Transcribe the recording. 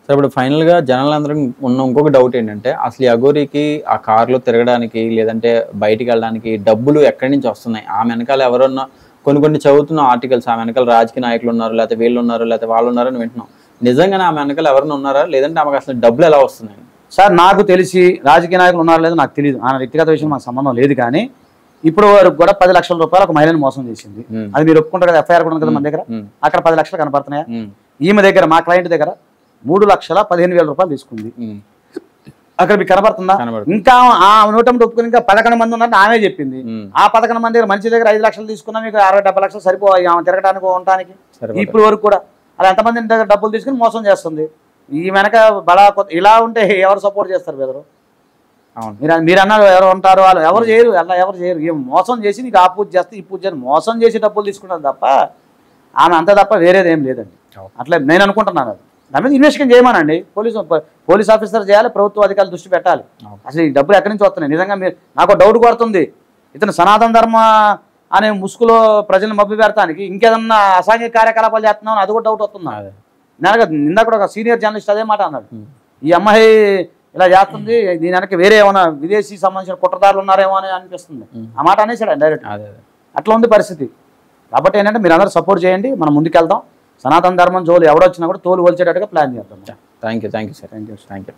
So ఇప్పుడు ఫైనల్గా జనాలందరం ఉన్న ఇంకొక డౌట్ ఏంటంటే అసలు ఈ అఘోరికి ఆ కార్లో తిరగడానికి లేదంటే బయటికి వెళ్ళడానికి డబ్బులు ఎక్కడి నుంచి వస్తున్నాయి? ఆమె వెనకాల ఎవరన్నా కొన్ని చదువుతున్న ఆర్టికల్స్ ఆమె వెనకాల రాజకీయ నాయకులు ఉన్నారు, లేకపోతే వీళ్ళు ఉన్నారు, లేకపోతే వాళ్ళు ఉన్నారని వింటున్నాం. నిజంగానే ఆమె వెనకాల ఎవరైనా ఉన్నారా, లేదంటే ఆమెకు అసలు డబ్బులు ఎలా వస్తున్నాయి? సార్ నాకు తెలిసి రాజకీయ నాయకులు ఉన్నారో లేదో నాకు తెలియదు, ఆమె వ్యక్తిగత విషయం మాకు సంబంధం లేదు. కానీ ఇప్పుడు వరకు కూడా 10 లక్షల రూపాయలు ఒక మహిళను మోసం చేసింది. అది మీరు ఒప్పుకుంటారు కదా, ఎఫ్ఐఆర్ కూడా ఉంది కదా మన దగ్గర. అక్కడ 10 లక్షలు కనపడుతున్నాయా? ఈమె దగ్గర మా క్లయింట్ దగ్గర 3,15,000 రూపాయలు తీసుకుంది. అక్కడ మీకు కనబడుతుందా? ఇంకా ఆ నోటంలో ఒప్పుకుని ఇంకా 11 మంది ఉన్నారని ఆమె చెప్పింది. ఆ 11 మంది దగ్గర మంచి దగ్గర 5 లక్షలు తీసుకున్నా మీకు 60-70 లక్షలు సరిపోయి ఆమె తిరగడానికి ఉండటానికి. ఇప్పుడు వరకు కూడా అలా ఎంతమంది దగ్గర డబ్బులు తీసుకుని మోసం చేస్తుంది. ఈ వెనక బడా ఇలా ఉంటే ఎవరు సపోర్ట్ చేస్తారు బెదరు? మీరు అన్నారు ఎవరు ఉంటారు, వాళ్ళు ఎవరు చేయరు, అలా ఎవరు చేయరు. ఏం మోసం చేసి నీకు ఆ పూజ చేస్తే ఈ పూజ చేసి మోసం చేసి డబ్బులు తీసుకుంటారు తప్ప ఆమె అంత తప్ప వేరేది ఏం లేదండి. అట్లా నేను అనుకుంటున్నాను. అది దాని మీద ఇన్వెస్టిగేషన్ చేయమనండి. పోలీస్ ఆఫీసర్ చేయాలి, ప్రభుత్వ అధికారులు దృష్టి పెట్టాలి. అసలు ఈ డబ్బులు ఎక్కడి నుంచి వస్తున్నాయి? నిజంగా మీరు నాకు డౌట్ కొడుతుంది. ఇతను సనాతన ధర్మ అనే ముసుగులో ప్రజలను మభ్య పెడతానికి ఇంకేదన్నా అసాంఘిక కార్యకలాపాలు చేస్తున్నాం అది కూడా డౌట్ వస్తుందా? నిందా కూడా ఒక సీనియర్ జర్నలిస్ట్ అదే మాట అన్నాడు. ఈ అమ్మాయి ఇలా చేస్తుంది, దీని వెనక వేరే ఏమైనా విదేశీ సంబంధించిన కుట్రదారులు ఉన్నారేమో అని అనిపిస్తుంది. ఆ మాట అనేసాడు డైరెక్ట్. అట్లా ఉంది పరిస్థితి. కాబట్టి ఏంటంటే మీరు అందరూ సపోర్ట్ చేయండి, మనం ముందుకెళ్తాం. సనాతన ధర్మం జోలు ఎవడొచ్చినా కూడా తోలు వలిచేటట్టుగా ప్లాన్ చేద్దాం. Thank you sir. Thank you.